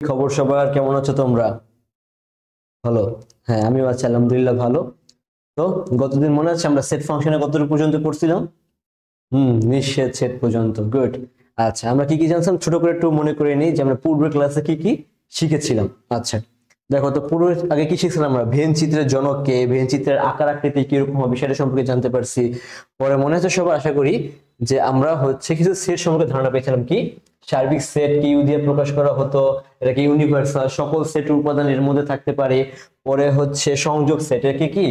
খবর সবার, কেমন আছো তোমরা? ভালো? হ্যাঁ, আমিও আছি আলহামদুলিল্লাহ ভালো। তো গতদিন মনে আছে আমরা সেট ফাংশনে কতটুকু পর্যন্ত পড়ছিলাম? নিঃশেষ সেট পর্যন্ত। গুড। আচ্ছা, আমরা কি কি জানতাম ছোট করে একটু মনে করে নিই যে আমরা পূর্বের ক্লাসে কি কি শিখেছিলাম। আচ্ছা, দেখো তো পূর্বে আগে কি শিখছিলাম আমরা? ভেন চিত্রের জনক কে, ভেন চিত্রের আকার আকৃতি কিরকম হবে সেটা সম্পর্কে জানতে পারছি। পরে মনে আছে সবার, আশা করি যে আমরা হচ্ছে কিছু সেট সম্পর্কে ধারণা পেয়েছিলাম। কি সার্বিক সেট কি ইউ দিয়ে প্রকাশ করা হতো, এটা কি ইউনিভার্সাল, সকল সেটের উপাদান এর মধ্যে থাকতে পারে। পরে হচ্ছে সংযোগ সেট, এটাকে কি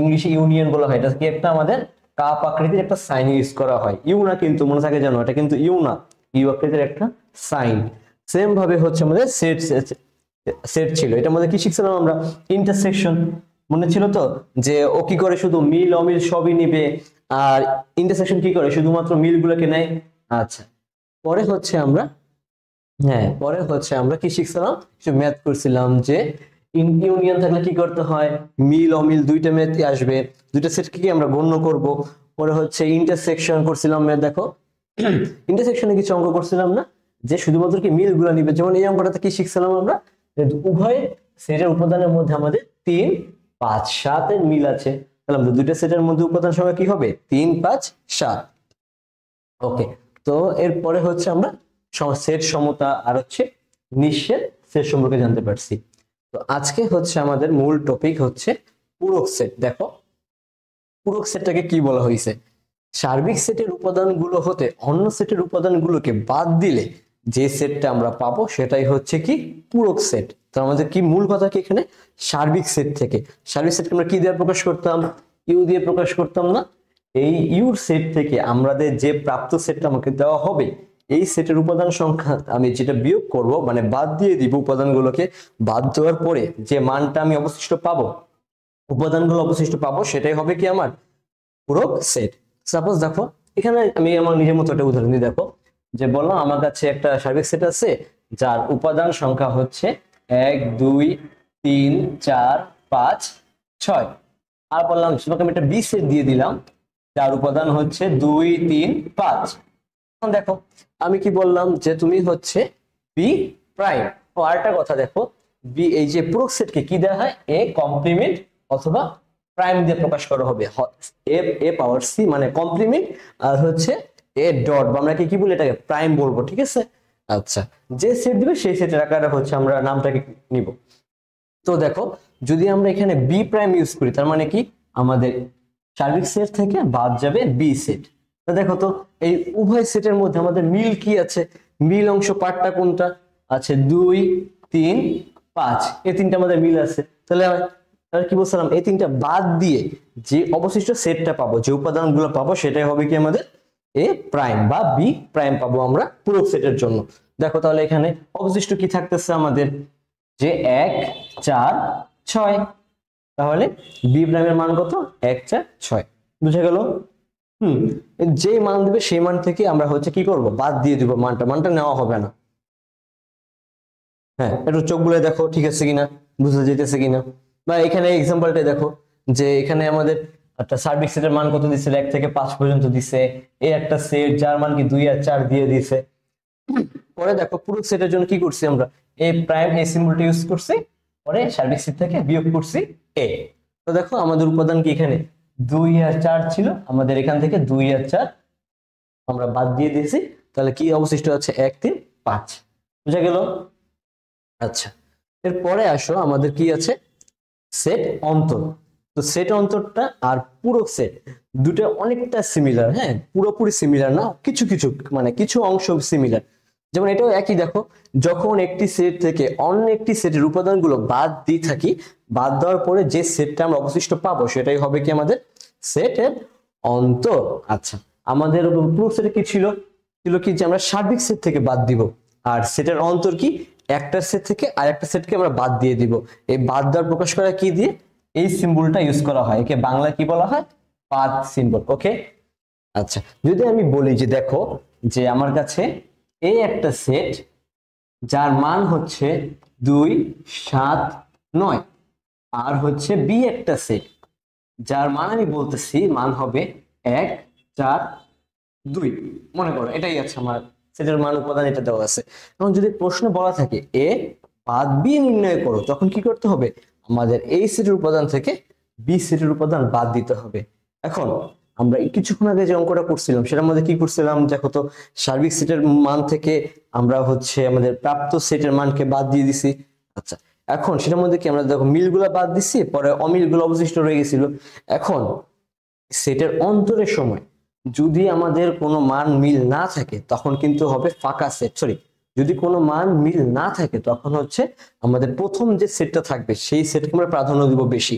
ইংলিশে ইউনিয়ন বলা হয়। এটা কি একটা আমাদের কাপ আকৃতির একটা সাইন ইউজ করা হয়। ইউ না, কিন্তু মনে থাকে জানো, এটা কিন্তু ইউ না, ইউ আকৃতির একটা সাইন। সেম ভাবে হচ্ছে আমাদের সেট সেট ছিল। এটার মধ্যে কি শিখছিলাম আমরা? ইন্টারসেকশন। মনে ছিল তো যে ও কি করে, শুধু মিল অমিল সবই নিবে, আর ইন্টারসেকশন কি করে, শুধুমাত্র মিল গুলোকে নেয়। আচ্ছা, পরে হচ্ছে আমরা, হ্যাঁ পরে হচ্ছে আমরা কি শিখছিলাম, কিছু ম্যাথ করছিলাম যে ইউনিয়ন থাকলে কি করতে হয়, মিল অমিল দুইটা ম্যাথ আসবে, দুইটা সেটকে কি আমরা গণ্য করব। পরে হচ্ছে ইন্টারসেকশন করছিলাম ম্যাথ, দেখো ইন্টারসেকশনে কিছু অঙ্ক করছিলাম না, যে শুধুমাত্র কি মিল গুলা নিবে। যেমন এই অঙ্কটাতে কি শিখছিলাম আমরা, যে উভয় সেটের উপাদানের মধ্যে আমাদের 3, 5, 7 এর মিল আছে। তাহলে আমাদের দুইটা সেটের মধ্যে উপাদান সংখ্যা কি হবে? 3, 5, 7। ওকে, তো এরপরে হচ্ছে আমরা সেট সমতা আর হচ্ছে নিঃশেষ সেট সম্পর্কে জানতে পারছি। তো আজকে হচ্ছে আমাদের মূল টপিক হচ্ছে পূরক সেট। দেখো পূরক সেটটাকে কি বলা হয়েছে? সার্বিক সেটের উপাদানগুলো হতে অন্য সেটের উপাদানগুলোকে বাদ দিলে যে সেটটা আমরা পাবো সেটাই হচ্ছে কি পূরক সেট। তো আমাদের কি মূল কথা কি এখানে, সার্বিক সেট থেকে, সার্বিক সেটকে আমরা কি দিয়ে প্রকাশ করতাম? ইউ দিয়ে প্রকাশ করতাম না? এই ইউর সেট থেকে আমাদের যে প্রাপ্ত সেটটা আমাকে দেওয়া হবে, এই সেটের উপাদান সংখ্যা আমি যেটা বিয়োগ করব, মানে বাদ দিয়ে দিব, উপাদানগুলোকে বাদ দেওয়ার পরে যে মানটা আমি অবশিষ্ট পাবো, উপাদানগুলো অবশিষ্ট পাবো, সেটাই হবে কি আমার পূরক সেট। সাপোজ দেখো এখানে আমি আমার নিজের মতো একটা উদাহরণ দিই। দেখো যে বললাম আমার কাছে একটা সার্বিক সেট আছে যার উপাদান সংখ্যা হচ্ছে 1, 2, 3, 4, 5, 6। আর বললাম তোমাকে আমি একটা বি সেট দিয়ে দিলাম যার উপাদান হচ্ছে 2, 3, 5। এখন দেখো আমি কি বললাম, যে তুমি হচ্ছে বি প্রাইম। ও আরেকটা কথা দেখো, বি এই যে পূরক সেটকে কি দেওয়া হয়, এ কমপ্লিমেন্ট অথবা প্রাইম দিয়ে প্রকাশ করা হবে। এ এ পাওয়ার সি মানে কমপ্লিমেন্ট, আর হচ্ছে এ ডট বা আমরা কি বলি, এটাকে প্রাইম বলবো, ঠিক আছে? আচ্ছা, যে সেট দিবে সেই সেটের আকারে হচ্ছে আমরা নামটাকে নিব। তো দেখো যদি আমরা এখানে বি প্রাইম ইউজ করি, তার মানে কি আমাদের সার্বিক সেট থেকে বাদ যাবে বি সেট। তো দেখো তো এই উভয় সেটের মধ্যে আমাদের মিল কি আছে? মিল অংশ পার্টটা কোনটা আছে? 2, 3, 5, এই তিনটা আমাদের মিল আছে। তাহলে আর কি বলছিলাম, এই তিনটা বাদ দিয়ে যে অবশিষ্ট সেটটা পাবো, যে উপাদানগুলো পাবো, সেটাই হবে কি আমাদের এ প্রাইম বা বি প্রাইম পাবো আমরা পূরক সেটের জন্য। দেখো তাহলে এখানে অবশিষ্ট কি থাকতেছে আমাদের, যে 1, 4, 6। তাহলে বি প্রাইমের মান কত? 1, 4, 6। বুঝে গেল? যে মান দিবে সেই মান থেকে আমরা হচ্ছে কি করব, বাদ দিয়ে দিব মানটা, মানটা নেওয়া হবে না। হ্যাঁ, একটু চোখ বুলে দেখো ঠিক আছে কিনা, বুঝতে যেতেছে কিনা। বা এখানে এক্সাম্পলটা দেখো, যে এখানে আমাদের একটা সার্বিক সেটের মান কত দিচ্ছে, 1 থেকে 5 পর্যন্ত দিছে। এই একটা সেট যার মান কি 2 আর 4 দিয়ে দিছে। পরে দেখো পুরো সেটের জন্য কি করছি আমরা, এ প্রাইম এ সিম্বলটা ইউজ করছি, পরে সার্বিক সেট থেকে বিয়োগ করছি এ। তো দেখো আমাদের উপাদান কি এখানে 2 আর 4 ছিল, আমাদের এখান থেকে 2 আর 4 আমরা বাদ দিয়ে দিয়েছি। তাহলে কি অবশিষ্ট আছে? 1, 3, 5। বুঝা গেল? আচ্ছা, এরপরে আসো আমাদের কি আছে, সেট অন্তর। তো সেট অন্তরটা আর পূরক সেট দুটো অনেকটা সিমিলার। হ্যাঁ, পুরোপুরি সিমিলার না, কিছু কিছু মানে কিছু অংশ সিমিলার। যেমন এটাও একই। দেখো যখন একটি সেট থেকে অন্য একটি সেটের উপাদানগুলো বাদ দিয়ে থাকি, বাদ দেওয়ার পরে যে সেটটা আমরা অবশিষ্ট পাবো সেটাই হবে কি আমাদের সেটের অন্তর। আচ্ছা, আমাদের পূরক সেটে কি ছিল, ছিল কি যে আমরা সার্বিক সেট থেকে বাদ দিব, আর সেটের অন্তর কি একটা সেট থেকে আর একটা সেটকে আমরা বাদ দিয়ে দিব। এই বাদ দেওয়ার প্রকাশ করা কি দিয়ে, এই সিম্বলটা ইউজ করা হয়, একে বাংলা কি বলা হয়? বাদ সিম্বল। ওকে, আচ্ছা যদি আমি বলি যে দেখো যে আমার কাছে এই একটা সেট যার মান হচ্ছে 2, 7, 9, আর হচ্ছে বি একটা সেট যার মান আমি বলতেছি মান হবে 1, 4, 2। মনে করো এটাই আছে আমার সেটের মান উপাদান এটা দেওয়া আছে। এখন যদি প্রশ্ন বলা থাকে এ বাদ বি নির্ণয় করো, তখন কি করতে হবে, আমাদের এই সেটের উপাদান থেকে বি সেটের উপাদান বাদ দিতে হবে। এখন আমরা কিছুক্ষণ আগে যে অঙ্কটা করছিলাম সেটার মধ্যে কি করছিলাম দেখো তো, সার্বিক সেটের মান থেকে আমরা হচ্ছে আমাদের প্রাপ্ত সেটের মানকে বাদ দিয়ে দিছি। আচ্ছা, এখন সেটার মধ্যে কি আমরা দেখো মিলগুলা বাদ দিছি, পরে অমিলগুলো অবশিষ্ট রয়ে গেছিল। এখন সেটের অন্তরের সময় যদি আমাদের কোনো মান মিল না থাকে তখন কিন্তু হবে ফাঁকা সেট, সরি, যদি কোনো মান মিল না থাকে তখন হচ্ছে আমাদের প্রথম যে সেটটা থাকবে সেই সেটকে আমরা প্রাধান্য দিব বেশি।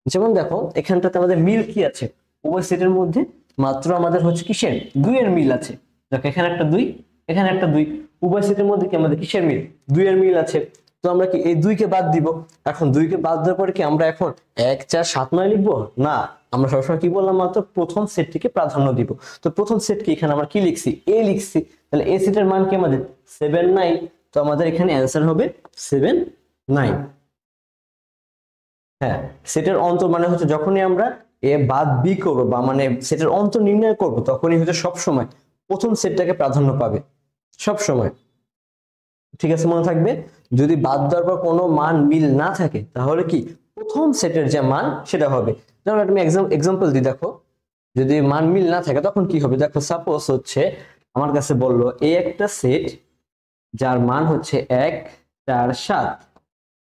যেমন দেখো এখানটাতে আমাদের মিল কি আছে, উভয় সেটের মধ্যে মাত্র আমাদের হচ্ছে কিসের, 2 এর মিল আছে। দেখো এখানে একটা 2, এখানে একটা 2, উভয় সেটের মধ্যে কি আমাদের কিসের মিল, 2 এর মিল আছে। তো আমরা কি এই 2 কে বাদ দিব। এখন 2 কে বাদ দেওয়ার পরে কি আমরা এখন 1 4 7 9 লিখবো না, আমরা সবসময় কি বললাম, মাত্র প্রথম সেটটিকে প্রাধান্য দিব। তো প্রথম সেট কি, এখানে আমরা কি লিখছি, এ লিখছি, তাহলে এ সেটের মান কি আমাদের 7 9। তো আমাদের এখানে অ্যান্সার হবে 7 9। হ্যাঁ, সেটের অন্তর মানে হচ্ছে যখনই আমরা এ বাদ বি করবো বা মানে সেটের অন্তর নির্ণয় করব তখনই হচ্ছে সব সময় প্রথম সেটটাকে প্রাধান্য পাবে, সব সময়। ঠিক আছে, মনে থাকবে। যদি বাদ দেওয়ার পর কোনো মান মিল না থাকে তাহলে কি প্রথম সেটের যে মান সেটা হবে। যেমন তুমি এক্সাম্পল দিই, দেখো যদি মান মিল না থাকে তখন কি হবে, দেখো সাপোজ হচ্ছে আমার কাছে বললো এ একটা সেট যার মান হচ্ছে 1 4 7,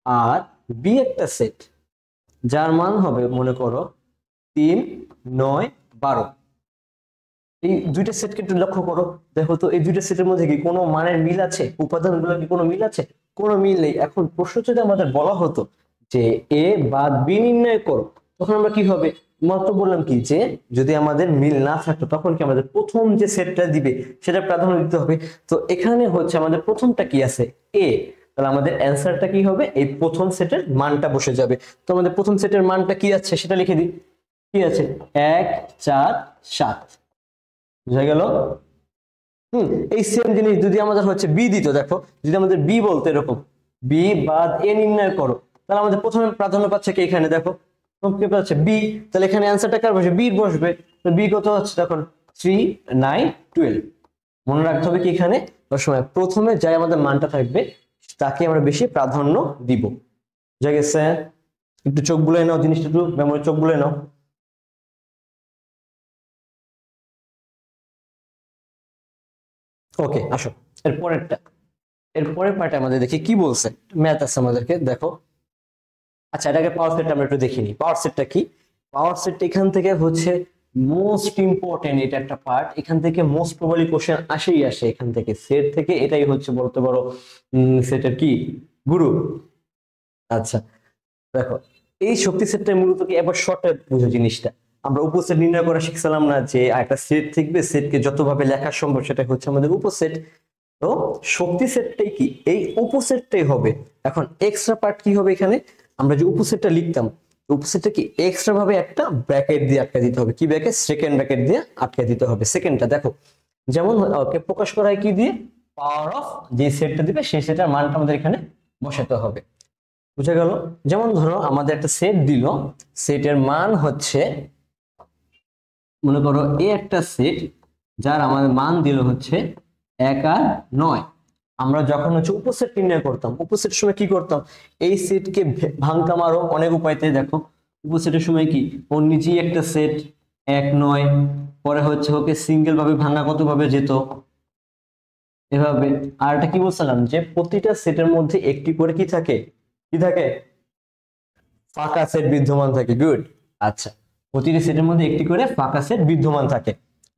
আর বি একটা সেট যার মান হবে মনে করো 3 9 12। এই দুইটা সেটকে একটু লক্ষ্য করো, দেখো তো এই দুইটা সেটের মধ্যে কি কোনো মানের মিল আছে, উপাদানগুলো কি কোনো মিল আছে, কোনো মিল নেই। এখন প্রশ্ন যদি আমাদের বলা হতো যে এ বাদ বি নির্ণয় করো, তখন আমরা কি হবে, মাত্র বললাম কি যে যদি আমাদের মিল না থাকতো তখন কি আমাদের প্রথম যে সেটটা দিবে সেটা প্রাধান্য দিতে হবে। তো এখানে হচ্ছে আমাদের প্রথমটা কি আছে, এ, তাহলে আমাদের অ্যান্সারটা কি হবে, এই প্রথম সেটের মানটা বসে যাবে। তো আমাদের প্রথম সেটের মানটা কি আছে সেটা লিখে দিই, কি আছে 1 4 7, বুঝা গেল। এই সেম জিনিস যদি আমাদের হচ্ছে বি দিত, দেখো যদি আমাদের বি বলতো এরকম বি বাদ এ নির্ণয় করো, তাহলে আমাদের প্রথমে প্রাধান্য পাচ্ছে কি, এখানে দেখো কে পাচ্ছে বি, তাহলে এখানে অ্যান্সারটা কার বসবে, বি বসবে। তো বি কত হচ্ছে তখন 3 9 12। মনে রাখতে হবে কি এখানে সময় প্রথমে যাই আমাদের মানটা থাকবে তাকে আমরা বেশি প্রাধান্য দিব। বুঝা গেছে, একটু চোখ বুলাই নাও, জিনিসটা একটু মেমোরি চোখ বুলাই নাও। ওকে, আসো এরপরের পার্টে আমাদের দেখি কি বলছে, ম্যাথ আছে আমাদেরকে, দেখো। আচ্ছা, এটাকে পাওয়ার সেটটা আমরা একটু দেখিনি, পাওয়ার সেটটা কি, পাওয়ার সেটটা এখান থেকে হচ্ছে মোস্ট ইম্পর্টেন্ট, এটা একটা পার্ট, এখান থেকে মোস্ট প্রবাবলি কোশ্চেন আসেই আসে, এখান থেকে সেট থেকে এটাই হচ্ছে বলতে পারো সেটের কি গুরু। আচ্ছা দেখো, এই শক্তি সেটটা মূলত কি, এবার শর্টে বুঝো জিনিসটা, আমরা উপসেট নির্ণয় করা শিখছিলাম না, যে একটা সেট থাকবে, সেটকে যতভাবে লেখা সম্ভব সেটা হচ্ছে আমাদের উপসেট। তো শক্তি সেটটাই কি, এই উপসেটটাই হবে। এখন এক্সট্রা পার্ট কি হবে, এখানে আমরা যে উপসেটটা লিখতাম, উপসেটটা কি এক্সট্রা ভাবে একটা ব্র্যাকেট দিয়ে আটকে দিতে হবে, কি ব্র্যাকেট, সেকেন্ড ব্র্যাকেট দিয়ে আটকে দিতে হবে। সেকেন্ডটা দেখো যেমন ওকে প্রকাশ করা হয় কি দিয়ে, পাওয়ার অফ যে সেটটা দিবে সেই সেটার মানটা আমাদের এখানে বসাতে হবে। বুঝা গেল। যেমন ধরো আমাদের একটা সেট দিল, সেটের মান হচ্ছে মনে করো এ একটা সেট যার আমাদের মান দিল হচ্ছে 1 আর 9। আমরা যখন হচ্ছে উপসেট নির্ণয় করতাম, উপসেটের সময় কি করতাম, এই সেটকে ভাঙতাম আরো অনেক উপায়তে। দেখো উপসেটের সময় কি, ওর নিজেই একটা সেট 1 9, পরে হচ্ছে ওকে সিঙ্গেল ভাবে ভাঙা কত ভাবে যেত এভাবে। আর এটা কি বলছিলাম যে প্রতিটা সেটের মধ্যে একটি করে কি থাকে, কি থাকে, ফাঁকা সেট বিদ্যমান থাকে। গুড। আচ্ছা, প্রতিটি সেটের মধ্যে একটি করে ফাঁকা সেট বিদ্যমান থাকে।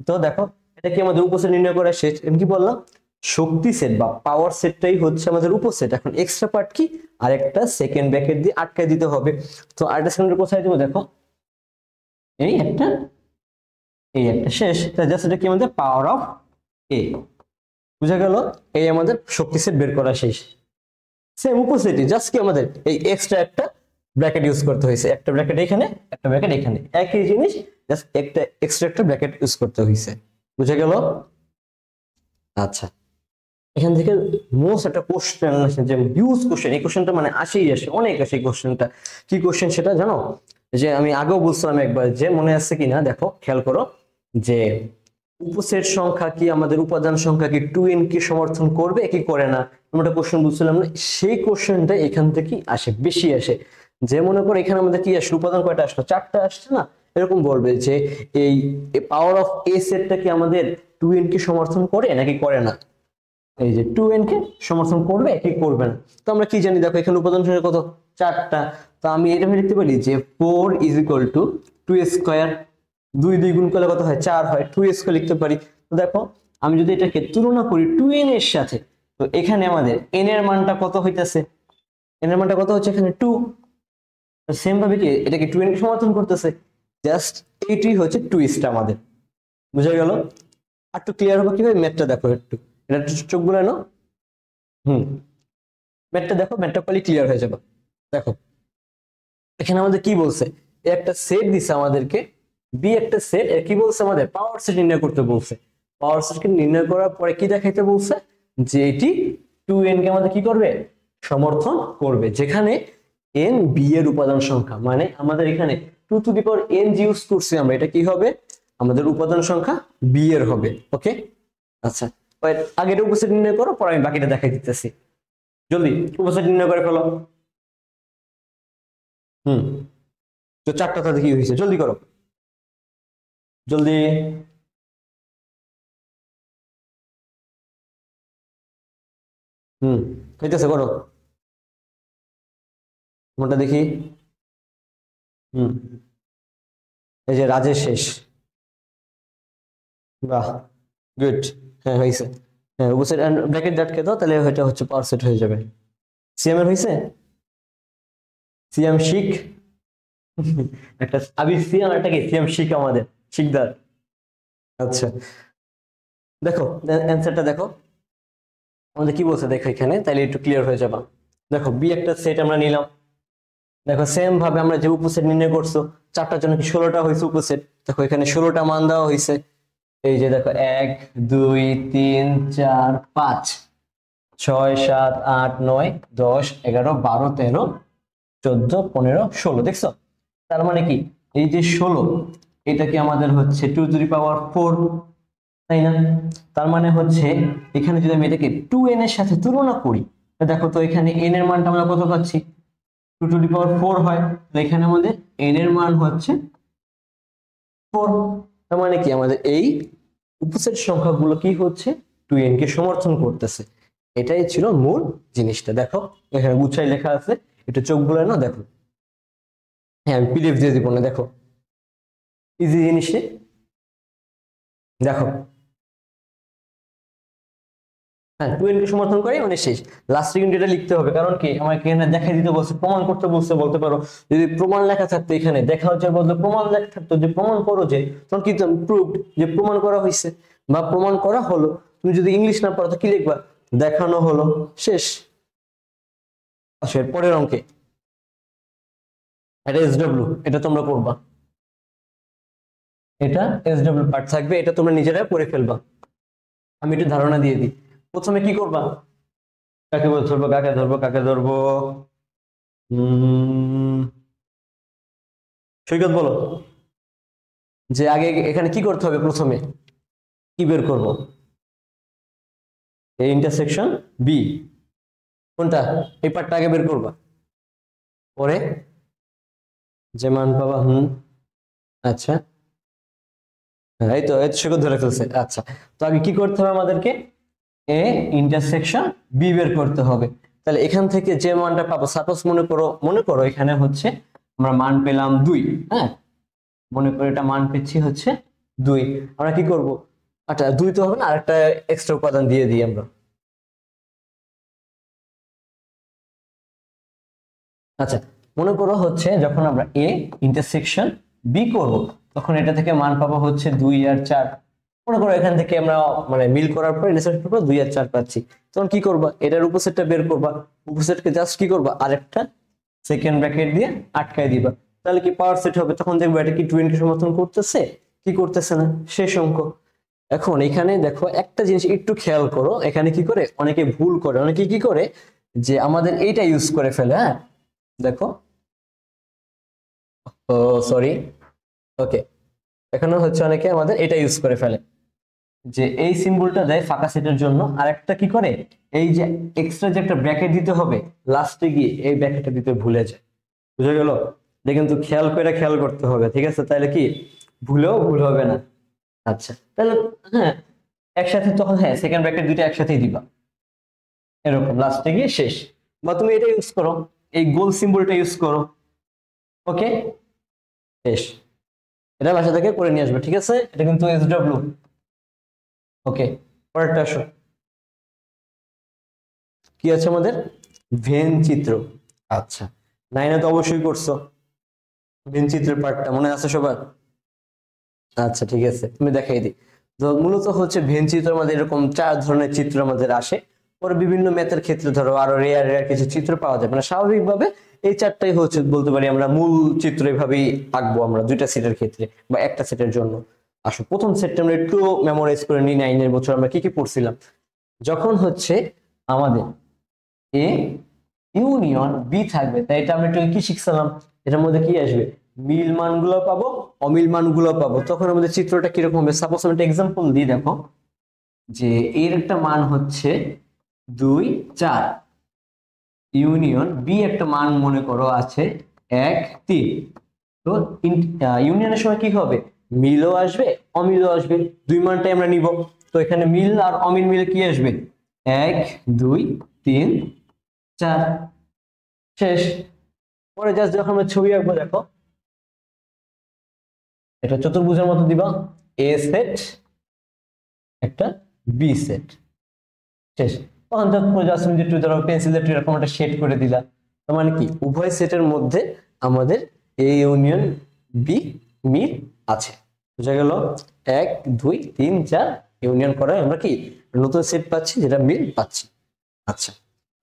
তো দেখো এটা কি আমাদের উপসেট নির্ণয় করা শেষ। আমি কি বললাম, শক্তি সেট বা পাওয়ার সেটটাই হচ্ছে আমাদের উপসেট। এখন এক্সট্রা পার্ট কি, আর একটা সেকেন্ড ব্র্যাকেট দিয়ে আটকে দিতে হবে। তো আরেকটা সেকেন্ড কোথায় দেবো, দেখো এই একটা, এই একটা শেষ, জাস্ট এটা কি আমাদের পাওয়ার অফ এ। বুঝা গেল, এই আমাদের শক্তি সেট বের করা শেষ। সেম উপসেটই, জাস্ট কি আমাদের এই এক্সট্রা একটা ব্র্যাকেট ইউজ করতে হয়েছে, একটা ব্র্যাকেট এখানে একটা ব্র্যাকেট এখানে, একই জিনিস, জাস্ট একটা এক্সট্রা একটা ব্র্যাকেট ইউজ করতে হয়েছে। বুঝা গেল। আচ্ছা, এখান থেকে মোস্ট একটা কোশ্চেন আসে, যে হিউজ কোশ্চেন, এই কোশ্চেনটা মানে আসেই আসে, অনেক আসে এই কোশ্চেনটা। কি কোশ্চেন সেটা জানো, যে আমি আগেও বলছিলাম একবার, যে মনে আছে কিনা দেখো খেয়াল করো, যে উপসেট সংখ্যা কি আমাদের উপাদান সংখ্যা কি 2n কে সমর্থন করবে কি করে না, আমরা একটা কোশ্চেন বুঝছিলাম না, সেই কোশ্চেনটা এখান থেকে আসে, বেশি আসে। যে মনে করো এখানে আমাদের কি আসলে উপাদান কয়টা আসলো, 4টা আসছে না, এরকম বলবে যে এই পাওয়ার অফ এ সেটটা কি আমাদের 2n কে সমর্থন করে নাকি করে না। এই যে 2n কে সমর্থন করবে কি করবে না। তো আমরা কি জানি, দেখো এখানে উপাদান সংখ্যা কত, 4টা। তো আমি এটা লিখতে পারি যে 4 ইজ ইকুয়াল টু 2 স্কয়ার, 2 দিয়ে গুণ করলে কত হয়, 4 হয়, 2 স্কয়ার লিখতে পারি। তো দেখো আমি যদি এটাকে তুলনা করি 2n এর সাথে, তো এখানে আমাদের n এর মানটা কত হইতাছে, n এর মানটা কত হচ্ছে এখানে 2। তো সেম ভাবে কি এটাকে 2n কে সমর্থন করতেছে, জাস্ট এইটাই হচ্ছে টুইস্ট আমাদের, বুঝা গেল। আর একটু ক্লিয়ার হবে কিভাবে, ম্যাথটা দেখো একটু, এটা একটু চোখ বুলানো। ম্যাথটা দেখো, ম্যাথটা করলে ক্লিয়ার হয়ে যাবে। দেখো এখানে আমাদের কি বলছে, এ একটা সেট দিছে আমাদেরকে, বি একটা সেট, এর কি বলছে আমাদের পাওয়ার সেট নির্ণয় করতে বলছে। পাওয়ার সেটকে নির্ণয় করার পরে কি দেখাইতে বলছে, যে এটি 2n কে আমাদের কি করবে, সমর্থন করবে, যেখানে n বি এর উপাদান সংখ্যা, মানে আমাদের এখানে 2 to the power n use করছি আমরা, এটা কি হবে আমাদের উপাদান সংখ্যা বি এর হবে। ওকে আচ্ছা, আগের উপসেট নির্ণয় করো, পরে আমি বাকিটা দেখাই দিতেছি। জলদি উপসেট নির্ণয় করে ফেলো। তো 4টা তাতে কি হয়েছে, জলদি করো, জলদি। হইতেছে, করো তোমারটা দেখি। হুম এই যে রাজের শেষ, বাহ, গুড, হ্যাঁ হয়েছে। হ্যাঁ উপসেট ব্র্যাকেট ডাটকে দাও, তাহলে এটা হচ্ছে পাওয়ার সেট হয়ে যাবে। সিএম এর হয়েছে, সিএম শিখ একটা আবি সিএম, একটা কি সিএম শিখ আমাদের শিকদার। আচ্ছা দেখো অ্যান্সারটা দেখো আমাদের কি বলছে, দেখো এখানে তাইলে একটু ক্লিয়ার হয়ে যাবে। দেখো বি একটা সেট আমরা নিলাম, দেখো সেম ভাবে আমরা যে উপসেট নির্ণয় করছো, 4টার জন্য কি 16টা হয়েছে উপসেট, দেখো এখানে 16টা মান দেওয়া হয়েছে। এই যে দেখো 1 2 3 4 5 6 7 8 9 10 11 12 13 14 15 16, দেখছো। তার মানে কি এই যে 16, এটা কি আমাদের হচ্ছে 2 টু দি পাওয়ার 4, তাই না। তার মানে হচ্ছে এখানে যদি আমি এটাকে 2n এর সাথে তুলনা করি, দেখো তো এখানে n এর মানটা আমরা কত পাচ্ছি, 2 টু দি পাওয়ার 4 হয়, তো এখানে আমাদের n এর মান হচ্ছে 4। তার মানে কি আমাদের এই উপসেট সংখ্যাগুলো কি হচ্ছে 2n কে সমর্থন করতেছে, এটাই ছিল মূল জিনিসটা। দেখো এখানে গুছাই লেখা আছে, একটু চোখ বুলায় না, দেখো। হ্যাঁ আমি পিডিএফ দিয়ে দিব না, দেখো ইজি জিনিসটা, দেখো। হ্যাঁ 2n কে সমর্থন করে মানে শেষ, লাস্টে কিন্তু এটা লিখতে হবে, কারণ কি আমাকে এখানে দেখাই দিতে বলছে, প্রমাণ করতে বলছে, বলতে পারো যদি প্রমাণ লেখা থাকতো, এখানে দেখা হচ্ছে বদলে প্রমাণ লেখা থাকতো যে প্রমাণ করো, যে তখন কি প্রুভড যে প্রমাণ করা হয়েছে বা প্রমাণ করা হলো। তুমি যদি ইংলিশ না পারো তো কি লিখবা, দেখানো হলো, শেষ। আচ্ছা এর পরের অঙ্কে এটা এসডব্লিউ, এটা তোমরা করবা, এটা এসডব্লিউ পার্ট থাকবে, এটা তোমরা নিজেরা করে ফেলবা। আমি একটু ধারণা দিয়ে দিই, প্রথমে কি করবা, কাকে ধরবো, কাকে ধরবো, কাকে ধরবো, সৈকত বলো, যে আগে এখানে কি করতে হবে, প্রথমে কি বের করব, এই ইন্টারসেকশন বি, কোনটা, এই পার্টটা আগে বের করবা, পরে যে মান পাবা। আচ্ছা এই তো সৈকত ধরে ফেলছে। আচ্ছা তো আগে কি করতে হবে আমাদেরকে, এ ইন্টারসেকশন বি বের করতে হবে। তাহলে এখান থেকে যে মানটা পাবো, সাপোজ মনে করো এখানে হচ্ছে আমরা মান পেলাম 2, হ্যাঁ মনে করি এটা মান পেয়েছি হচ্ছে 2, আমরা কি করব, আচ্ছা 2 তো হবে না, আরেকটা এক্সট্রা উপাদান দিয়ে দিই আমরা। আচ্ছা মনে করো হচ্ছে যখন আমরা এ ইন্টারসেকশন বি করব, তখন এটা থেকে মান পাবো হচ্ছে 2 আর 4। মনে করো এখান থেকে আমরা মানে মিল করার পর ইন্টারসেক্ট করব 2 আর 4 পাচ্ছি, তখন কি করবা, এটার উপসেটটা বের করবা, উপসেটকে জাস্ট কি করবা, আরেকটা সেকেন্ড ব্র্যাকেট দিয়ে আটকায় দিবা, তাহলে কি পাওয়ার সেট হবে, তখন দেখবো এটা কি 2n কে সমর্থন করতেছে কি করতেছে না, শেষ অঙ্ক। এখন এখানে দেখো একটা জিনিস একটু খেয়াল করো, এখানে কি করে অনেকে ভুল করে, অনেকে কি করে যে আমাদের এইটা ইউজ করে ফেলে, হ্যাঁ দেখো, ও সরি, ওকে, এখানে হচ্ছে অনেকে আমাদের এটা ইউজ করে ফেলে, যে এই সিম্বলটা দেয় ফাঁকা সেটের জন্য, আর একটা কি করে এই যে এক্সট্রা যে একটা ব্র্যাকেট দিতে হবে লাস্টে গিয়ে এই ব্র্যাকেটটা দিতে ভুলে যায়। বুঝে গেল? এটা কিন্তু খেয়াল করতে হবে, ঠিক আছে? তাহলে কি ভুলেও ভুল হবে না। আচ্ছা তাহলে হ্যাঁ, একসাথে তখন হ্যাঁ সেকেন্ড ব্র্যাকেট দুইটা একসাথেই দিবা, এরকম লাস্টে গিয়ে শেষ। বা তুমি এটা ইউজ করো, এই গোল সিম্বলটা ইউজ করো। ওকে, শেষ। এটা বাসা থেকে করে নিয়ে আসবে, ঠিক আছে? এটা কিন্তু SW। ওকে, পরেরটা আসো। কি আছে আমাদের? ভেন চিত্র। আচ্ছা, নাইনে তো অবশ্যই করছো ভেন চিত্রের পার্টটা, মনে আছে সবার? আচ্ছা ঠিক আছে, তুমি দেখাই দিই। তো মূলত হচ্ছে ভেন চিত্র আমাদের এরকম 4 ধরনের চিত্র আমাদের আসে। পরে বিভিন্ন ম্যাথের ক্ষেত্রে ধরো আরো রেয়ার রেয়ার কিছু চিত্র পাওয়া যায়, মানে স্বাভাবিকভাবে এই 4টাই হচ্ছে বলতে পারি আমরা মূল চিত্র এভাবেই আঁকবো আমরা 2টা সেটের ক্ষেত্রে বা একটা সেটের জন্য। আসো প্রথম সেটটা আমরা একটু মেমোরাইজ করে নিই, 9 এর বছর আমরা কি কি পড়ছিলাম। যখন হচ্ছে আমাদের এ ইউনিয়ন বি থাকবে, তাই এটা আমরা একটু কি শিখছিলাম, এটার মধ্যে কি আসবে? মিল মানগুলো পাবো, অমিল মানগুলো পাবো। তখন আমাদের চিত্রটা কিরকম হবে? সাপোজ আমি একটা এক্সাম্পল দিই, দেখো যে এর একটা মান হচ্ছে 2 4, ইউনিয়ন বি একটা মান মনে করো আছে 1 3। তো ইউনিয়নের সময় কি হবে? মিলও আসবে অমিলও আসবে, দুই মানটাই আমরা নিব। তো এখানে মিল আর অমিল মিলে কি আসবে? 1 2 3 4, শেষ। পরে জাস্ট যখন আমরা ছবি আঁকবো, দেখো এটা চতুর্ভুজের মতো দিবা, এ সেট একটা বি সেট, শেষ। তখন জাস্ট তুমি একটু ধরো পেন্সিল দিয়ে এরকম একটা শেড করে দিলা। তার মানে কি উভয় সেটের মধ্যে আমাদের এ ইউনিয়ন বি মিল আছে। বুঝা গেল? 1 2 3 4 ইউনিয়ন করায় আমরা কি নতুন সেট পাচ্ছি, যেটা মিল পাচ্ছি। আচ্ছা,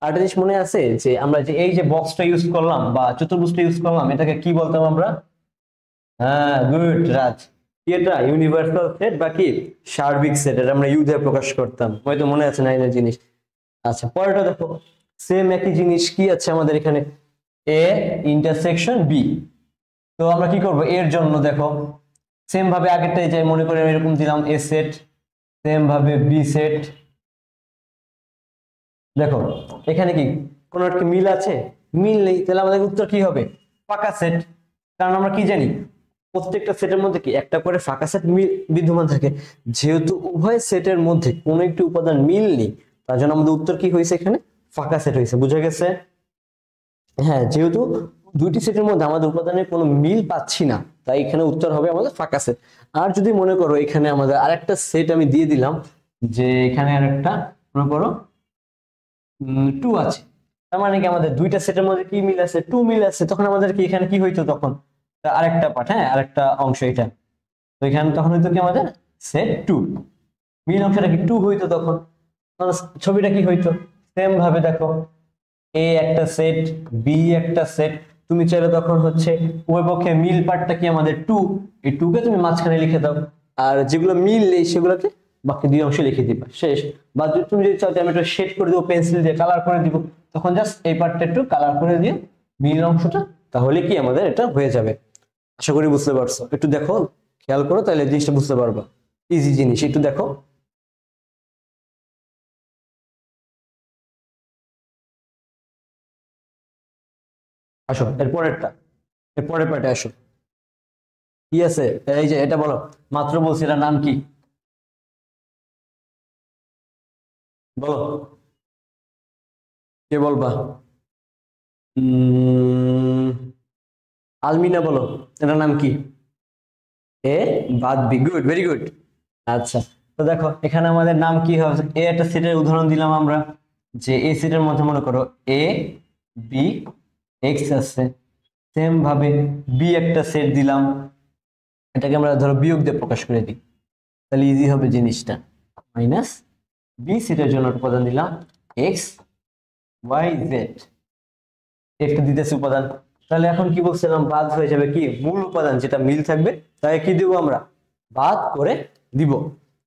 আরেকটা জিনিস মনে আছে যে আমরা যে এই যে বক্সটা ইউজ করলাম বা চতুর্ভুজটা ইউজ করলাম, এটাকে কি বলতাম আমরা? হ্যাঁ গুড রাজ, কি এটা? ইউনিভার্সাল সেট বা কি সার্বিক সেট, এটা আমরা ইউ দিয়ে প্রকাশ করতাম, হয়তো মনে আছে নাইনের জিনিস। আচ্ছা পরেরটা দেখো, সেম একই জিনিস কি আছে আমাদের এখানে? A intersection B. তো আমরা কি করব এর জন্য? দেখো সেম ভাবে আগেরটাই যাই, মনে করে আমি এরকম দিলাম এ সেট, সেম ভাবে বি সেট। দেখো এখানে কি কোন একটা মিল আছে? মিল নেই, তাহলে আমাদের উত্তর কি হবে? ফাঁকা সেট। কারণ আমরা কি জানি প্রত্যেকটা সেটের মধ্যে কি একটা করে ফাঁকা সেট বিদ্যমান থাকে। যেহেতু উভয় সেটের মধ্যে কোনো একটি উপাদান মিল নেই, তার জন্য আমাদের উত্তর কি হয়েছে? এখানে ফাঁকা সেট হয়েছে। বুঝা গেছে? হ্যাঁ, যেহেতু দুইটি সেটের মধ্যে আমাদের উপাদানের কোনো মিল পাচ্ছি না, তাই এখানে উত্তর হবে আমাদের ফাঁকা সেট। আর যদি মনে করো এখানে আমাদের আরেকটা সেট আমি দিয়ে দিলাম, যে এখানে আরেকটা মনে করো 2 আছে, তার মানে কি আমাদের দুইটা সেটের মধ্যে কি মিল আছে? 2 মিল আছে। তখন আমাদের কি এখানে কি হইতো তখন? আরেকটা পার্ট, হ্যাঁ আরেকটা অংশ এটা। তো এখানে তখন হইতো কি আমাদের সেট 2, মিল অংশটা কি 2 হইতো তখন। তখন ছবিটা কি হইতো? সেম ভাবে দেখো এ একটা সেট, বি একটা সেট। তুমি চাইলে তখন হচ্ছে উভয় পক্ষে মিল পার্টটা কি আমাদের 2, এই 2 কে তুমি মাঝখানে লিখে দাও, আর যেগুলো মিল নেই সেগুলোকে বাকি দুই অংশে লিখে দিবা, শেষ। বা তুমি যদি চাও যে আমি একটু শেড করে দিব, পেন্সিল দিয়ে কালার করে দিব, তখন জাস্ট এই পার্টটা একটু কালার করে দিয়ে মিল অংশটা, তাহলে কি আমাদের এটা হয়ে যাবে। আশা করি বুঝতে পারছো। একটু দেখো, খেয়াল করো, তাহলে জিনিসটা বুঝতে পারবা। ইজি জিনিস, একটু দেখো। আসো এরপরেরটা, এরপরের পার্টে আসো। কি আছে? এই যে এটা বলো, মাত্র বলছি, এটার নাম কি বলো, কে বলবা? উম আলমিনা বলো, এটার নাম কি? এ বাদ বি, গুড, ভেরি গুড। আচ্ছা, তো দেখো এখানে আমাদের নাম কি হবে? এ একটা সেটের উদাহরণ দিলাম আমরা, যে এই সেটের মধ্যে মনে করো এ বি এক্স আছে, সেম ভাবে বি একটা সেট দিলাম, এটাকে আমরা ধরো বিয়োগ দিয়ে প্রকাশ করে দিই, তাহলে ইজি হবে জিনিসটা। মাইনাস বি সেটের জন্য উপাদান দিলাম এক্স ওয়াই জেড, একটা দিতেছে উপাদান। তাহলে এখন কি বলছিলাম? বাদ হয়ে যাবে কি মূল উপাদান, যেটা মিল থাকবে তাই কি দিব আমরা? বাদ করে দিব।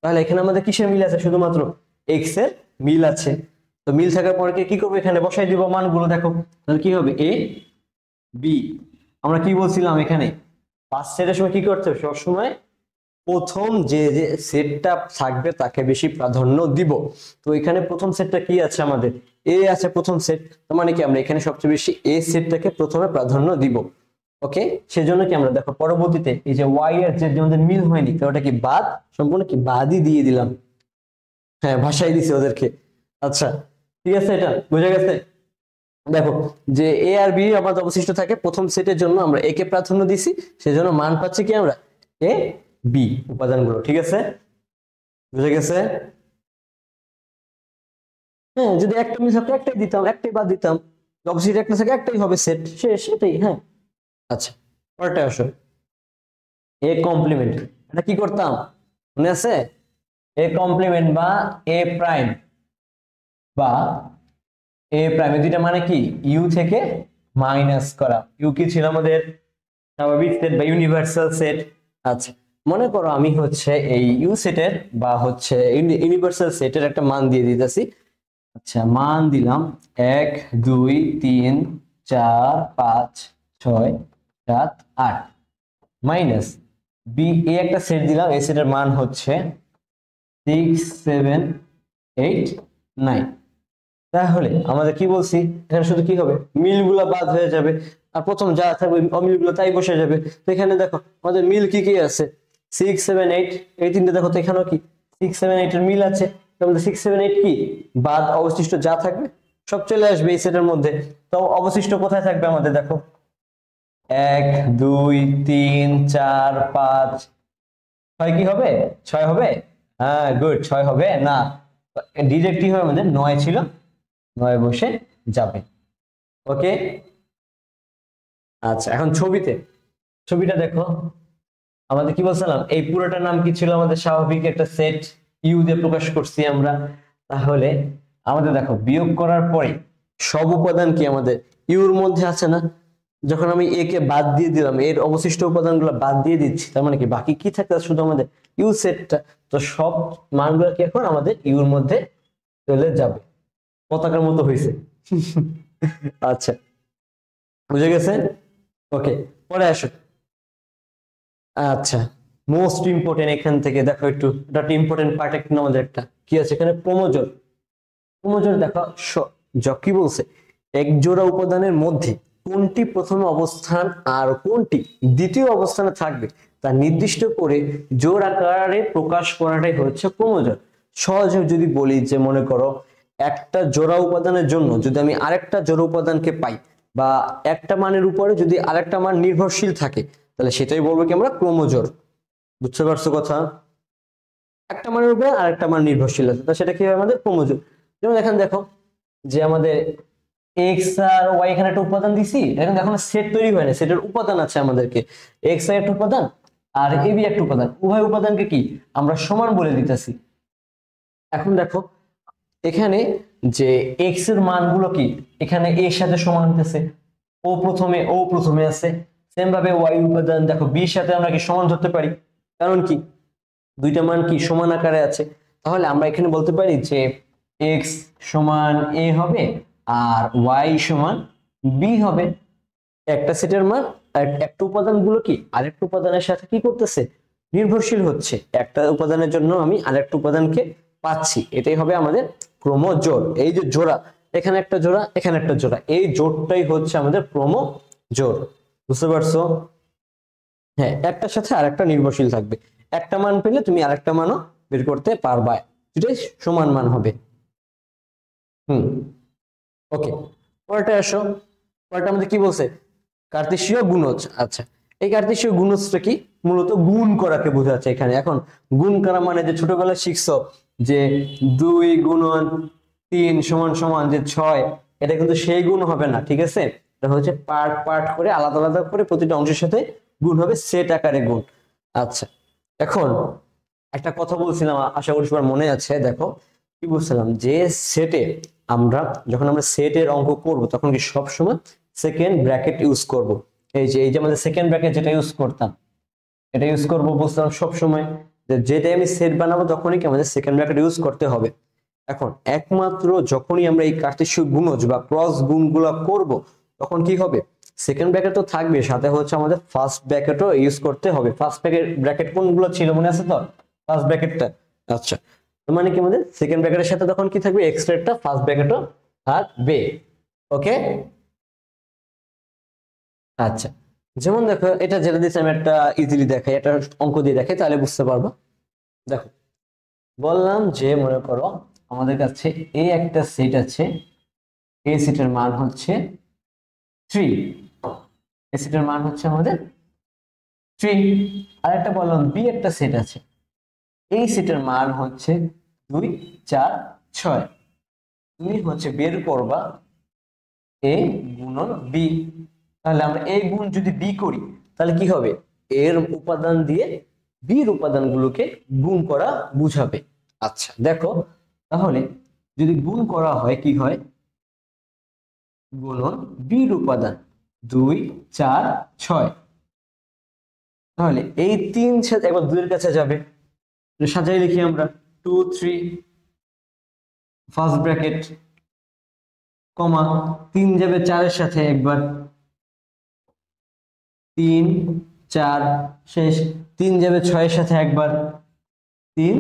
তাহলে এখানে আমাদের কিসের মিল আছে? শুধুমাত্র এক্স এর মিল আছে। তো মিল থাকার পরে কি করবো? এখানে বসাই দিব মানগুলো। দেখো তাহলে কি হবে? A B. আমরা কি বলছিলাম এখানে? ফার্স্ট সেটের সময় কি করতে হবে? সবসময় প্রথম যে যে সেটটা থাকবে তাকে বেশি প্রাধান্য দিব। তো এখানে প্রথম সেটটা কি আছে আমাদের, এ আছে প্রথম সেট, তার মানে কি আমরা এখানে সবচেয়ে বেশি এ সেটটাকে প্রথমে প্রাধান্য দিব। ওকে, সেজন্য কি আমরা দেখো পরবর্তীতে এই যে ওয়াই এর যে আমাদের মিল হয়নি, তো ওটা কি বাদ, সম্পূর্ণ কি বাদই দিয়ে দিলাম। হ্যাঁ, ভাষাই দিছি ওদেরকে। আচ্ছা ঠিক আছে, এটা বুঝা গেছে। দেখো যে এ আর বি আমাদের অবশিষ্ট থাকে, প্রথম সেটের জন্য আমরা এ কে প্রাধান্য দিছি, সেজন্য মান পাচ্ছি কি আমরা এ বি উপাদানগুলো। ঠিক আছে, বুঝে গেছে। হ্যাঁ, যদি একটা মিস থাকতো একটাই দিতাম, একটাই বাদ দিতাম, অবশিষ্ট একটা থাকে একটাই হবে সেট, শেষ, এটাই। হ্যাঁ আচ্ছা, পরেরটা আসো, এ কমপ্লিমেন্ট। এটা কি করতাম মনে আছে, এ কমপ্লিমেন্ট বা এ প্রাইম বা এ প্রাইম, এই দুইটা মানে কি ইউ থেকে মাইনাস করা। ইউ কি ছিল আমাদের স্বাভাবিক সেট বা ইউনিভার্সাল সেট। আচ্ছা, মনে করো আমি হচ্ছে এই ইউ সেটের বা হচ্ছে ইউনিভার্সাল সেটের একটা মান দিয়ে দিতেছি। আচ্ছা, মান দিলাম 1 2 3 4 5 6 7 8 মাইনাস বি, এ একটা সেট দিলাম, এই সেটের মান হচ্ছে 6 7 8 9। তাহলে আমাদের কি বলছি, এখানে শুধু কি হবে, মিলগুলো বাদ হয়ে যাবে, আর প্রথম যা থাকবে অমিলগুলো তাই বসে যাবে। তো এখানে দেখো আমাদের মিল কি কি আছে, 6 7 8, এই তিনটে দেখো তো এখানেও কি 6 7 8 এর মিল আছে। তো আমাদের 6 7 8 কি বাদ, অবশিষ্ট যা থাকবে সব চলে আসবে এই সেটের মধ্যে। তো অবশিষ্ট কোথায় থাকবে আমাদের, দেখো 1 2 3 4 5 6, কি হবে 6 হবে। হ্যাঁ গুড, 6 হবে না, ডিরেক্ট কি হবে আমাদের 9 ছিল, 9 বসে যাবে। ওকে, আচ্ছা এখন ছবিটা দেখো, আমাদের কি বলছিলাম, এই পুরোটার নাম কি ছিল আমাদের, স্বাভাবিক একটা সেট ইউ দিয়ে প্রকাশ করছি আমরা। তাহলে আমাদের দেখো বিয়োগ করার পরে সব উপাদান কি আমাদের ইউর মধ্যে আছে না, যখন আমি এ কে বাদ দিয়ে দিলাম, এর অবশিষ্ট উপাদানগুলো বাদ দিয়ে দিচ্ছি, তার মানে কি বাকি কি থাকতে শুধু আমাদের ইউ সেটটা। তো সব মানগুলো কি এখন আমাদের ইউর মধ্যে চলে যাবে, পতাকার মতো হয়েছে। আচ্ছা, বুঝে গেছে। ওকে, পরে আসো। আচ্ছা, মোস্ট ইম্পর্টেন্ট এখান থেকে দেখো একটু, এটা একটা ইম্পর্টেন্ট পার্ট একটা আমাদের, একটা কি আছে এখানে, ক্রোমোজোম। ক্রোমোজোম দেখো কি বলছে, এক জোড়া উপাদানের মধ্যে কোনটি প্রথম অবস্থান আর কোনটি দ্বিতীয় অবস্থানে থাকবে তা নির্দিষ্ট করে জোড় আকারে প্রকাশ করাটাই হচ্ছে ক্রোমোজোম। সহজে যদি বলি যে মনে করো একটা জোড়া উপাদানের জন্য যদি আমি আরেকটা জোড়া উপাদানকে পাই, বা একটা মানের উপরে যদি আরেকটা মান নির্ভরশীল থাকে, তাহলে সেটাই বলবো কি আমরা ক্রোমোজোম। বুঝতে পারছো কথা, একটা মানের উপরে আরেকটা মান নির্ভরশীল আছে, তো সেটা কি হয় আমাদের ক্রোমোজোম। যেমন এখানে দেখো যে আমাদের এক্স আর ওয়াই এখানে একটা উপাদান দিছি, এখন এখন সেট তৈরি হয় না, সেটের উপাদান আছে আমাদেরকে, এক্স আই একটা উপাদান আর এ বি একটা উপাদান, উভয় উপাদানকে কি আমরা সমান বলে দিতেছি। এখন দেখো এখানে যে এক্স এর মানগুলো কি এখানে এর সাথে সমান হতেছে, ও প্রথমে আছে, সেম ভাবে ওয়াই উপাদান দেখো বি এর সাথে আমরা কি সমান ধরতে পারি, কারণ কি দুইটা মান কি সমান আকারে আছে। তাহলে আমরা এখানে বলতে পারি যে এক্স সমান এ হবে আর ওয়াই সমান বি হবে। একটা সেটের মান একটা উপাদানগুলো কি আরেকটা উপাদানের সাথে কি করতেছে, নির্ভরশীল হচ্ছে, একটা উপাদানের জন্য আমি আরেকটা উপাদানকে পাচ্ছি, এটাই হবে আমাদের ক্রোমোজোর। এই যে জোড়া, এখানে একটা জোড়া এখানে একটা জোড়া, এই জোড়টাই হচ্ছে আমাদের ক্রোমোজোর। বুঝতে পারছো, হ্যাঁ একটার সাথে আরেকটা নির্ভরশীল থাকবে, একটা মান পেলে তুমি আরেকটা মানও বের করতে পারবা, দুটাই সমান মান হবে। হুম, ওকে, পরেরটা আসো। পরেরটা আমাদের কি বলছে, কার্তেশীয় গুণজ। আচ্ছা, এই কার্তেশীয় গুণজটা কি মূলত গুণ করাকে বোঝাচ্ছে এখানে। এখন গুণ করা মানে যে ছোটবেলায় শিখছো যে 2 গুণন 3 সমান সমান যে 6, এটা কিন্তু সেই গুণ হবে না, ঠিক আছে, এটা হচ্ছে পার্ট পার্ট করে আলাদা আলাদা করে প্রতিটা অংশের সাথে গুণ হবে, সেট আকারে গুণ। আচ্ছা, এখন একটা কথা বলছিলাম, আশা করি সবার মনে আছে, দেখো কি বলছিলাম যে সেটে আমরা যখন আমরা সেটের অঙ্ক করব তখন কি সব সময় সেকেন্ড ব্র্যাকেট ইউজ করব। এই যে আমাদের সেকেন্ড ব্র্যাকেট যেটা ইউজ করতাম, এটা ইউজ করব বলছিলাম সব সময়, যে যেটাই আমি সেট বানাবো তখনই কি আমাদের সেকেন্ড ব্র্যাকেট ইউজ করতে হবে। এখন একমাত্র যখনই আমরা এই কার্তেশীয় গুণজ বা ক্রস গুণগুলা করব তখন কি হবে, সেকেন্ড ব্র্যাকেট তো থাকবে, সাথে হচ্ছে আমাদের ফার্স্ট ব্র্যাকেটও ইউজ করতে হবে। ফার্স্ট ব্র্যাকেট কোনগুলো ছিল মনে আছে তো? ফার্স্ট ব্র্যাকেটটা। আচ্ছা, তো মানে কি আমাদের সেকেন্ড ব্র্যাকেটের সাথে তখন কি থাকবে? এক্সট্রাটা ফার্স্ট ব্র্যাকেটও থাকবে। ওকে, আচ্ছা, যেমন দেখো এটা যেটা দিচ্ছি আমি একটা ইজিলি দেখাই, এটা অঙ্ক দিয়ে দেখাই তাহলে বুঝতে পারবো। দেখো, বললাম যে মনে করো আমাদের কাছে এই একটা সেট আছে, এই সেটের মান হচ্ছে 3, এই সেটের মান হচ্ছে আমাদের 3। আর একটা বললাম বি একটা সেট আছে, এই সেটের মান হচ্ছে 2, 4, 6। তুমি হচ্ছে বের করবা এ গুণন বি। তাহলে আমরা এ গুণ যদি বি করি তাহলে কি হবে? এর উপাদান দিয়ে বির উপাদানগুলোকে গুণ করা বুঝাবে। আচ্ছা দেখো, তাহলে যদি গুণ করা হয় কি হয়? গুণন বির উপাদান 2, 4, 6। তাহলে এই 3 সাথে একবার 2 এর কাছে যাবে, সাজাই লিখি আমরা 2, 3 ফার্স্ট ব্র্যাকেট, কমা 3 যাবে 4 এর সাথে একবার, 3, 4 শেষ, 3 যাবে 6 এর সাথে একবার, 3,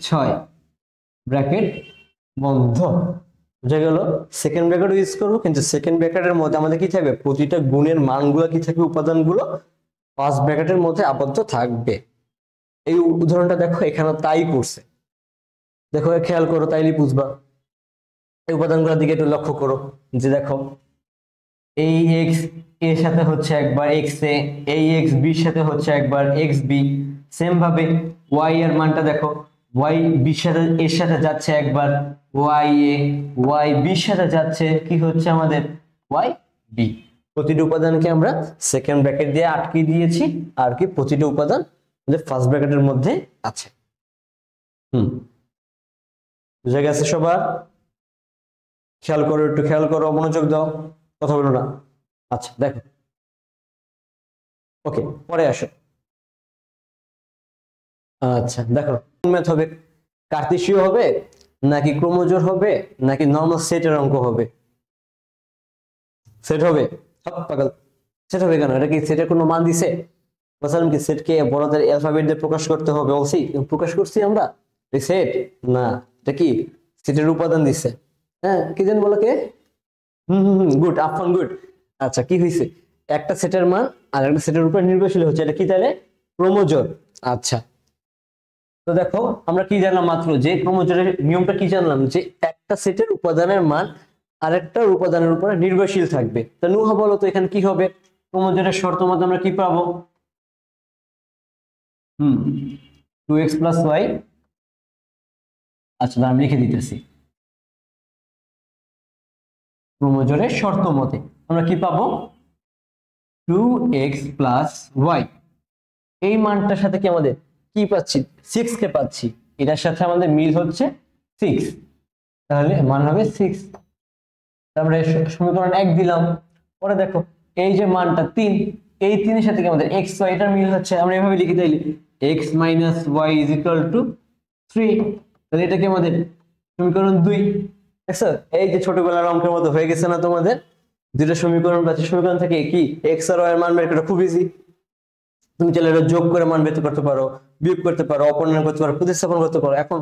6 ব্র্যাকেট বন্ধ। বুঝা গেল? সেকেন্ড ব্র্যাকেট ইউজ করবো, কিন্তু সেকেন্ড ব্র্যাকেটের মধ্যে আমাদের কি থাকবে? প্রতিটা গুণের মানগুলো কি থাকবে? উপাদানগুলো ফার্স্ট ব্র্যাকেটের মধ্যে আবদ্ধ থাকবে। এই উদাহরণটা দেখো এখানে তাই করছে, দেখো খেয়াল করো তাইলে বুঝবা। এই উপাদানগুলোর দিকে একটু লক্ষ্য করো, যে দেখো এই এক্স এর সাথে হচ্ছে একবার এক্স এ, এই এক্স বির সাথে হচ্ছে একবার এক্স বি। সেম ভাবে ওয়াই এর মানটা দেখো, ওয়াই বির সাথে এর সাথে যাচ্ছে একবার ওয়াই এ, ওয়াই বির সাথে যাচ্ছে কি হচ্ছে আমাদের ওয়াই বি। প্রতিটি উপাদানকে আমরা সেকেন্ড ব্র্যাকেট দিয়ে আটকে দিয়েছি, আর কি প্রতিটি উপাদান আমাদের ফার্স্ট ব্র্যাকেটের মধ্যে আছে। বুঝা গেছে সবার? খেয়াল করো, একটু খেয়াল করো, মনোযোগ দাও, কথা বলো না। আচ্ছা দেখো, ওকে পরে আসো। আচ্ছা দেখো, কোন ম্যাথ হবে? কার্তেশীয় হবে নাকি ক্রমজোড় হবে নাকি নর্মাল সেটের অঙ্ক হবে? সেট হবে। পাগল, সেট হবে কেন? এটা কি সেটের কোনো মান দিছে? বলছিলাম কি সেটকে বড়দের অ্যালফাবেট দিয়ে প্রকাশ করতে হবে, বলছি প্রকাশ করছি আমরা সেট না, এটা কি সেটের উপাদান দিছে। হ্যাঁ কি জান বলো কে? Good, Affan good. আচ্ছা কি হয়েছে? একটা সেটের মান আর একটা সেটের উপর নির্ভরশীল হচ্ছে, এটা কি তাহলে ক্রমজোড়। আচ্ছা, তো দেখো আমরা কি জানলাম মাত্র, যে ক্রমজোড়ের নিয়মটা কি জানলাম, যে একটা সেটের উপাদানের মান আরেকটা উপাদানের উপর নির্ভরশীল থাকবে। তা নুহা বলো তো এখানে কি হবে? ক্রমজোড়ের শর্ত মতে আমরা কি পাবো? 2x + y। আচ্ছা আমি লিখে দিতেছি, ক্রমজোড়ের শর্ত মতে আমরা কি পাবো? 2x + y। এই মানটার সাথে কি আমাদের কি পাচ্ছি? 6 কে পাচ্ছি, এটার সাথে আমাদের মিল হচ্ছে 6, তাহলে মান হবে 6। তারপরে সমীকরণ 1 দিলাম। পরে দেখো এই যে মানটা 3, এই 3 এর সাথে কি আমাদের x y এটার মিল হচ্ছে, আমরা এভাবে লিখে দিই x - y = 3। তাহলে এটা কি আমাদের সমীকরণ 2। দেখছো এই যে ছোটবেলার অঙ্কের মতো হয়ে গেছে না তোমাদের? দুটো সমীকরণ পাচ্ছি, সমীকরণ থেকে কি x আর y এর মান বের করা খুব ইজি। তুমি চাইলে এটা যোগ করে মান বের করতে পারো, বিয়োগ করতে পারো, অপূর্ণাঙ্ক করতে পারো, প্রতিস্থাপন করতে পারো। এখন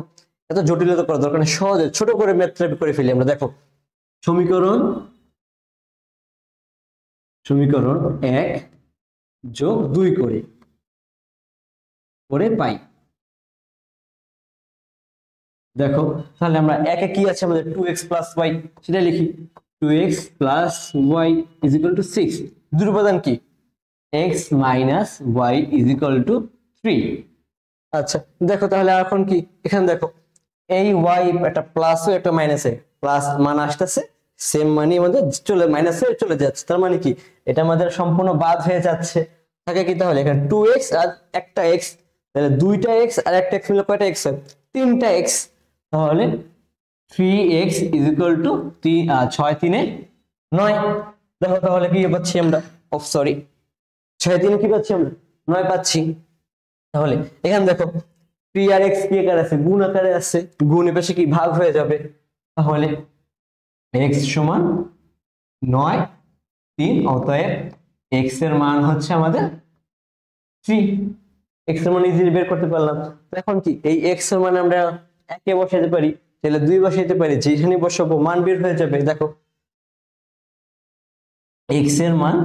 এত জটিলতা করার দরকার নেই, সহজে ছোট করে ম্যাথটা করে ফেলি আমরা। দেখো সমীকরণ 1 যোগ 2 করে পাই। দেখো তাহলে আমরা একে কি আছে আমাদের 2x + y, সেটা লিখি 2x + y = 6। দুই উপাদান কি x - y = 3। আচ্ছা দেখো তাহলে এখন কি এখানে দেখো এই y একটা প্লাস ও একটা মাইনাসে, প্লাস মান আসতেছে, সেম মানই আমাদের চলে মাইনাসে চলে যাচ্ছে, তার মানে কি এটা আমাদের সম্পূর্ণ বাদ হয়ে যাচ্ছে। থাকে কি তাহলে এখানে 2x আর একটা x, তাহলে দুইটা x আর একটা x মিলে কয়টা x হয়? তিনটা x। তাহলে 3x = 6 3 9। দেখো তাহলে কি পাচ্ছি আমরা? সরি, 6 3 কি পাচ্ছি আমরা? 9 পাচ্ছি। তাহলে এখানে দেখো 3 আর x কি আকারে আছে? গুণ আকারে আছে, গুণ এর পাশে কি ভাগ হয়ে যাবে। তাহলে x = 9 3, অতএব এক্স এর মান হচ্ছে আমাদের 3, এক্স এর মান ইজিলি বের করতে পারলাম। তো এখন কি এই এক্স এর মান আমরা একে বসাতে পারি, তাহলে 2 বসাইতে পারি, যেখানে বসাবো মান বের হয়ে যাবে। দেখো এক্স এর মান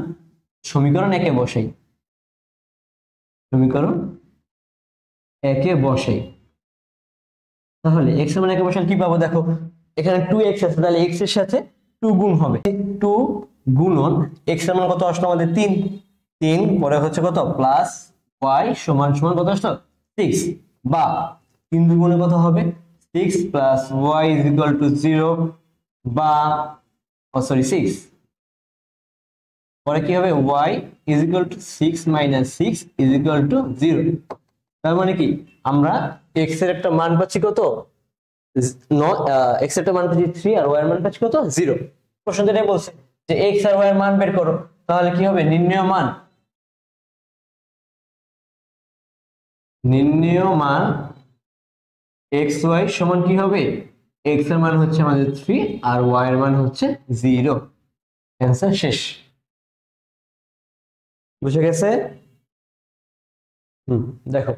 সমীকরণ একে বসাই, সমীকরণ একে বসাই, তাহলে এক্স এর মান একে বসালে কি পাবো? দেখো এখানে 2x আছে, তাহলে x এর সাথে 2 গুণ হবে, 2 গুণন x এর মান কত আসলো আমাদের 3, 3 পরে হচ্ছে কত প্লাস y সমান সমান কত আসলো 6, বা 3 দুগুণে কত হবে 6 plus y is equal to 0, বা সরি 6 পরে কি হবে y is equal to 6 minus 6 is equal to 0। তার মানে কি আমরা x এর একটা মান পাচ্ছি কত, x এর মান পাচ্ছি 3 আর y এর মান পাচ্ছি কত 0। প্রশ্ন এটাই বলছে যে x আর y এর মান বের করো, তাহলে কি হবে নির্ণেয় মান xy সমান কি হবে, x এর মান হচ্ছে আমাদের 3 আর y এর মান হচ্ছে 0। অ্যান্সার শেষ। বুঝে গেছে? দেখো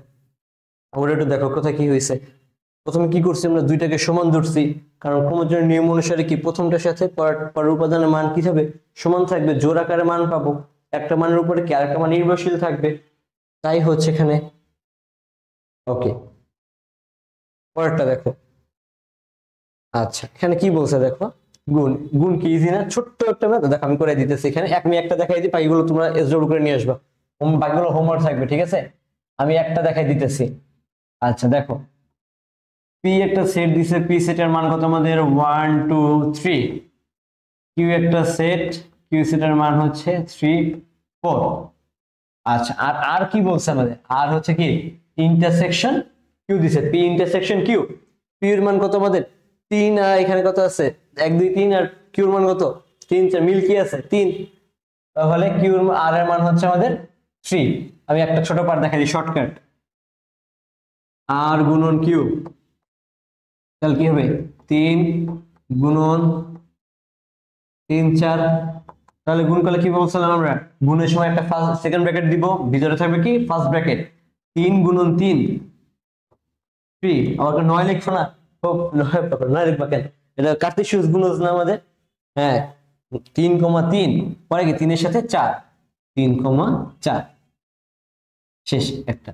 আমরা একটু দেখো কোথায় কি হয়েছে। প্রথমে কি করছি আমরা দুইটাকে সমান ধরছি, কারণ ক্রমজোড়ের নিয়ম অনুসারে কি প্রথমটার সাথে পরের উপাদানের মান কি হবে সমান থাকবে, জোড় আকারে মান পাবো, একটা মানের উপরে কি আরেকটা মান নির্ভরশীল থাকবে, তাই হচ্ছে এখানে। ওকে পরেরটা দেখো, আচ্ছা এখানে কি বলছে দেখো, গুণ, গুণ কি ইজি না, ছোট্ট একটা ম্যাথ দেখো আমি করে দিতেছি এখানে, আমি একটা দেখাই দিই, বাকিগুলো তোমরা এসডব্লিউ করে নিয়ে আসবা, বাকিগুলো হোমওয়ার্ক থাকবে, ঠিক আছে? আমি একটা দেখাই দিতেছি। আচ্ছা দেখো পি একটা সেট দিছে, পি সেটের মান কত আমাদের 1 2 3, কিউ একটা সেট, কিউ সেটের মান হচ্ছে 3 4। আচ্ছা আর আর কি বলছে আমাদের, আর হচ্ছে কি ইন্টারসেকশন কিউ দিছে, পি ইন্টারসেকশন কিউ, পি এর মান কত আমাদের 3, আর এখানে কত আছে 1 2 3, আর কিউ এর মান কত 3 4, মিল কি আছে 3, তাহলে কিউ আর এর মান হচ্ছে আমাদের 3। আমি একটা ছোট পার্ট দেখাই দিই শর্টকাট, আর গুণন কিউ, তাহলে কি হবে 3 গুণন 3 4, তাহলে গুণ করলে কি বলছিলাম আমরা, গুণের সময় একটা ফার্স্ট সেকেন্ড ব্র্যাকেট দিব, ভিতরে থাকবে কি ফার্স্ট ব্র্যাকেট, 3 গুণন 3 3, আবার 9 লিখবো না, খুব 9 লিখবা কেন, এটা কার্টেসিয়াস গুণজ না আমাদের, হ্যাঁ 3,3 পরে কি 3 এর সাথে 4, 3,4 শেষ একটা,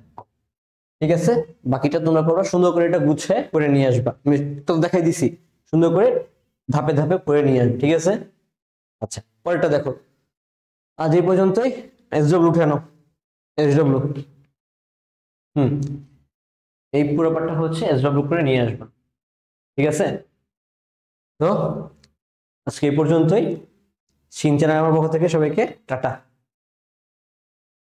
ঠিক আছে? বাকিটা তোমরা পড়ো সুন্দর করে, এটা গুছিয়ে করে নিয়ে আসবা, আমি তো দেখাই দিছি, সুন্দর করে ধাপে ধাপে করে নিয়ে আসবে, ঠিক আছে? আচ্ছা পরেরটা দেখো, আজ এই পর্যন্তই, এসডব্লিউ উঠে আনো, এসডব্লিউ এই পুরো পার্টটা হচ্ছে এসডব্লিউ করে নিয়ে আসবা, ঠিক আছে? তো আজকে এই পর্যন্তই, সিনচান আমার পক্ষ থেকে সবাইকে টাটা।